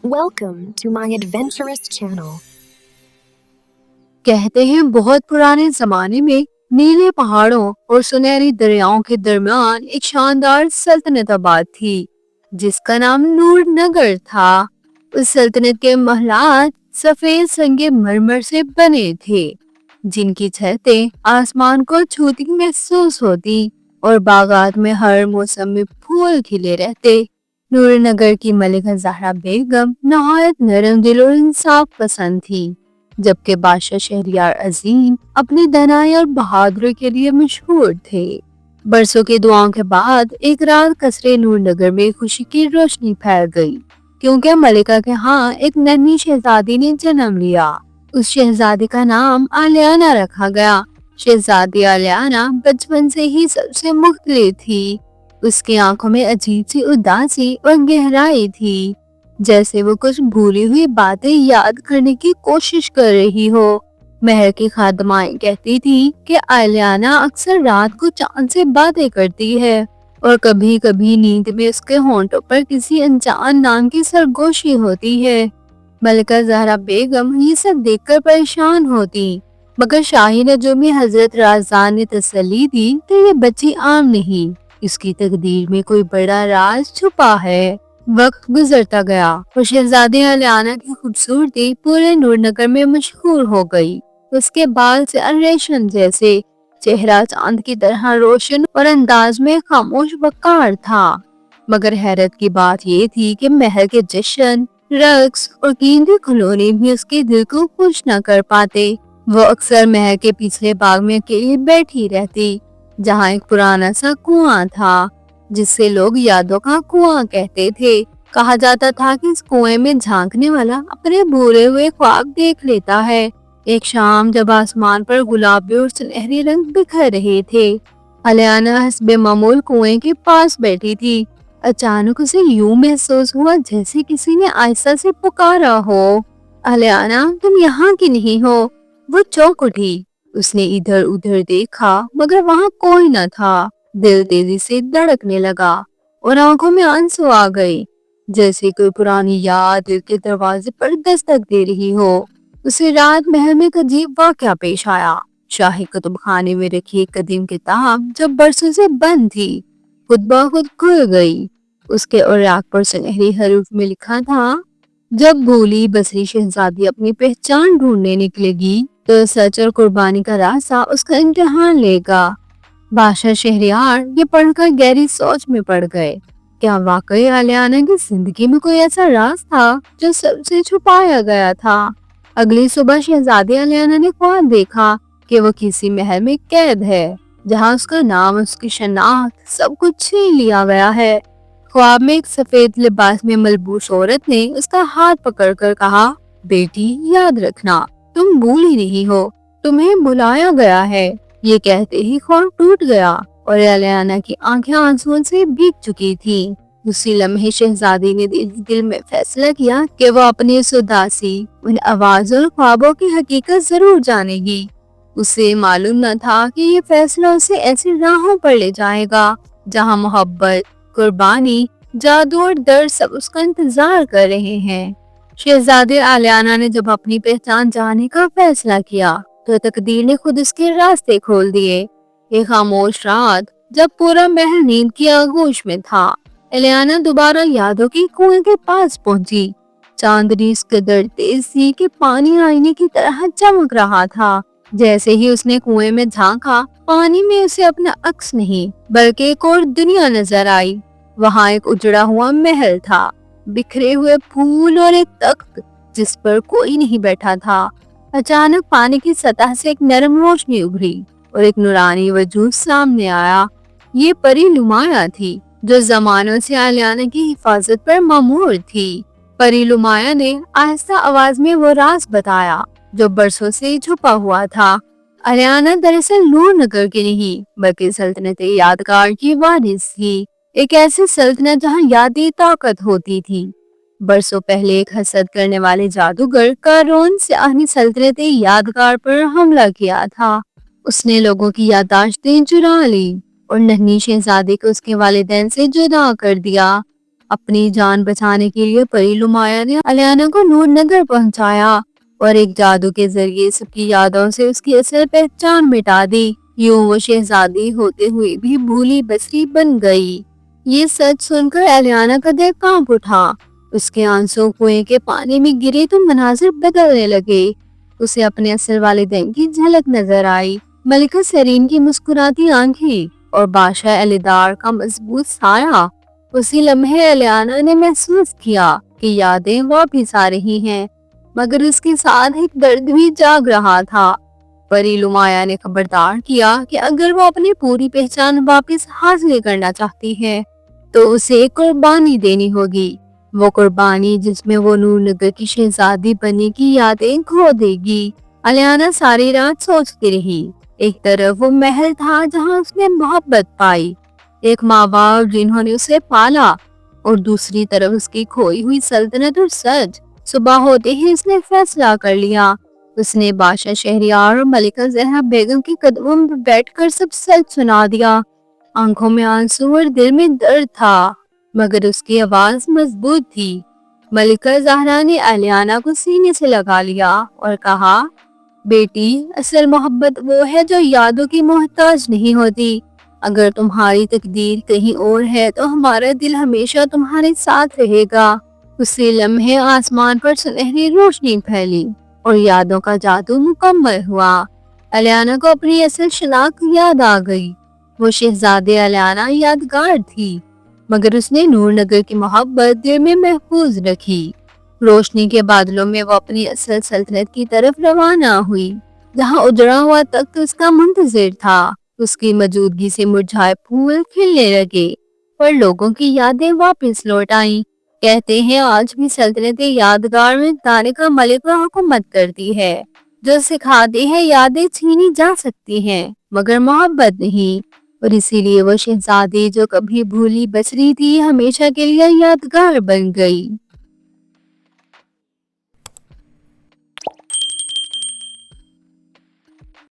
Welcome to my adventurous channel. कहते हैं बहुत पुराने जमाने में नीले पहाड़ों और सुनहरी दरियाओं के दरमियान एक शानदार सल्तनत आबाद थी जिसका नाम नूर नगर था। उस सल्तनत के महलात सफेद संगे मरमर से बने थे जिनकी छतें आसमान को छूती महसूस होती और बागात में हर मौसम में फूल खिले रहते। नूर नगर की मलिका ज़हरा बेगम नहायत नरम दिल और इंसाफ पसंद थी, जबकि बादशाह शहरयार अजीम अपनी दानाई और बहादुरी के लिए मशहूर थे। बरसों की दुआओं के बाद एक रात कसरे नूर नगर में खुशी की रोशनी फैल गई, क्योंकि मलिका के यहाँ एक नन्ही शहजादी ने जन्म लिया। उस शहजादी का नाम आलियाना रखा गया। शहजादी आलियाना बचपन से ही सबसे मुख्तलिफ थी। उसकी आंखों में अजीब सी उदासी और गहराई थी, जैसे वो कुछ भूली हुई बातें याद करने की कोशिश कर रही हो। महल की खादमाएं कहती थी कि आलियाना अक्सर रात को चांद से बातें करती है और कभी कभी नींद में उसके होंठों पर किसी अनजान नाम की सरगोशी होती है। मलिका ज़हरा बेगम ये सब देखकर परेशान होती, मगर शाही नजूमी हजरत राज़ान ने तसल्ली दी कि ये बच्ची आम नहीं, इसकी तकदीर में कोई बड़ा राज छुपा है। वक्त गुजरता गया और शहजादी आलियाना की खूबसूरती पूरे नूरनगर में मशहूर हो गई। उसके बाल से रेशम जैसे, चेहरा चांद की तरह रोशन और अंदाज में खामोश वकार था। मगर हैरत की बात ये थी कि महल के जश्न, रक्स और कीमती खिलौने भी उसके दिल को खुश न कर पाते। वो अक्सर महल के पिछले बाग में अकेली बैठी रहती, जहाँ एक पुराना सा कुआं था जिससे लोग यादों का कुआं कहते थे। कहा जाता था कि इस कुएं में झांकने वाला अपने भूले हुए ख्वाब देख लेता है। एक शाम जब आसमान पर गुलाबी और सुनहरी रंग बिखर रहे थे, आलियाना हस्बे मामूल कुएं के पास बैठी थी। अचानक उसे यूं महसूस हुआ जैसे किसी ने आहिस्ता से पुकारा हो, आलियाना तुम यहाँ की नहीं हो। वो चौंक उठी। उसने इधर उधर देखा, मगर वहाँ कोई न था। दिल तेजी से धड़कने लगा और आंखों में आंसू आ गए, जैसे कोई पुरानी याद दिल के दरवाजे पर दस्तक दे रही हो। उसे रात महल में एक अजीब वाकया पेश आया। शाही कुतुब खाने में रखी एक कदीम किताब जब बरसों से बंद थी, खुद ब खुद खुल गई। उसके औराक पर सुनहरी हरूफ में लिखा था, जब भूली बसरी शहजादी अपनी पहचान ढूंढने निकलेगी तो सच और कुर्बानी का रास्ता उसका इम्तिहान लेगा। बादशाह शहरयार ये पढ़कर गहरी सोच में पड़ गए। क्या वाकई आलियाना की जिंदगी में कोई ऐसा राज था जो सबसे छुपाया गया था? अगली सुबह शहजादी आलियाना ने ख्वाब देखा कि वो किसी महल में कैद है, जहाँ उसका नाम, उसकी शनाख्त, सब कुछ छीन लिया गया है। ख्वाब में एक सफेद लिबास में मलबूस औरत ने उसका हाथ पकड़कर कहा, बेटी याद रखना, तुम भूली नहीं हो, तुम्हें बुलाया गया है। ये कहते ही ख्वाब टूट गया और आलियाना की आंखें आंसुओं से भीग चुकी थी। उसी लम्हे शहजादी ने दिल में फैसला किया कि वो अपनी इस उदासी, उन आवाज़ों और ख्वाबों की हकीकत जरूर जानेगी। उसे मालूम न था कि ये फैसला उसे ऐसी राहों पर ले जाएगा जहाँ मोहब्बत, कुर्बानी, जादू और दर्द सब उसका इंतजार कर रहे हैं। शहजादी आलियाना ने जब अपनी पहचान जाने का फैसला किया तो तकदीर ने खुद उसके रास्ते खोल दिए। एक खामोश रात जब पूरा महल नींद की आगोश में था, आलियाना दोबारा यादों की कुएं के पास पहुंची। चांदनी इस कदर तेज थी कि पानी आईने की तरह चमक रहा था। जैसे ही उसने कुएं में झांका, पानी में उसे अपना अक्स नहीं बल्कि एक और दुनिया नजर आई। वहाँ एक उजड़ा हुआ महल था, बिखरे हुए फूल और एक तख्त जिस पर कोई नहीं बैठा था। अचानक पानी की सतह से एक नरम रोशनी उभरी और एक नूरानी वजूद सामने आया। ये परी लुमाया थी जो जमानों से आलियाना की हिफाजत पर मामूर थी। परी लुमाया ने आहिस्ता आवाज में वो राज बताया जो बरसों से छुपा हुआ था। आलियाना दरअसल नूर नगर की नहीं बल्कि सल्तनत यादगार की वारिस थी, एक ऐसी सल्तनत जहाँ यादें ताकत होती थी। बरसों पहले एक हसद करने वाले जादूगर कारोन से अपनी सल्तनत यादगार पर हमला किया था। उसने लोगों की याददाश्तें चुरा ली और नन्ही शहजादी को उसके वालिदैन से जुदा कर दिया। اپنی جان بچانے کے لیے پری لمایا نے الیانا کو نور نگر پہنچایا اور ایک جادو کے ذریعے سب کی یادوں سے اس کی اصل پہچان مٹا دی۔ یوں وہ شہزادی ہوتے ہوئے بھی بھولی بسری بن گئی۔ یہ سچ سن کر الیانا کا دل کانپ اٹھا۔ اس کے آنسو کنویں کے پانی میں گرے تو مناظر بدلنے لگے۔ اسے اپنے اصل والدین کی جھلک نظر آئی، ملکہ سیرین کی مسکراتی آنکھیں اور بادشاہ الیدار کا مضبوط سایہ۔ اسی لمحے الیانا نے محسوس کیا کہ یادیں واپس آ رہی ہیں، مگر اس کے ساتھ ایک درد بھی جاگ رہا تھا۔ پری لمایا نے خبردار کیا کہ اگر وہ اپنی پوری پہچان واپس حاصل کرنا چاہتی ہے تو اسے قربانی دینی ہوگی، وہ قربانی جس میں وہ نور نگر کی شہزادی بننے کی یادیں کھو دے گی۔ الیانا ساری رات سوچتی رہی۔ ایک طرف وہ محل تھا جہاں اس نے محبت پائی، ایک ماں باپ جنہوں نے اسے پالا، اور دوسری طرف اس کی کھوئی ہوئی سلطنت اور سچ۔ صبح ہوتے ہی اس نے فیصلہ کر لیا۔ اس نے بادشاہ شہریار اور ملکہ زہرا بیگم کے قدموں میں بیٹھ کر سب سچ سنا دیا۔ آنکھوں میں آنسو اور دل میں درد تھا، مگر اس کی آواز مضبوط تھی۔ ملکہ زہرا نے الیانا کو سینے سے لگا لیا اور کہا، بیٹی، اصل محبت وہ ہے جو یادوں کی محتاج نہیں ہوتی۔ اگر تمہاری تقدیر کہیں اور ہے تو ہمارا دل ہمیشہ تمہارے ساتھ رہے گا۔ اسی لمحے آسمان پر سنہری روشنی پھیلی اور یادوں کا جادو مکمل ہوا۔ الیانا کو اپنی اصل شناخت یاد آ گئی۔ وہ شہزادی الیانا یادگار تھی، مگر اس نے نور نگر کی محبت دل میں محفوظ رکھی۔ روشنی کے بادلوں میں وہ اپنی اصل سلطنت کی طرف روانہ ہوئی، جہاں اجڑا ہوا تخت اس کا منتظر تھا۔ اس کی موجودگی سے مرجھائے پھول کھلنے لگے اور لوگوں کی یادیں واپس لوٹ آئیں۔ کہتے ہیں آج بھی سلطنت یادگار میں دانے کا ملکہ حکومت کرتی ہے، جو سکھاتی ہے یادیں چھینی جا سکتی ہیں مگر محبت نہیں، اور اسی لیے وہ شہزادی جو کبھی بھولی بسری تھی ہمیشہ کے لیے یادگار بن گئی۔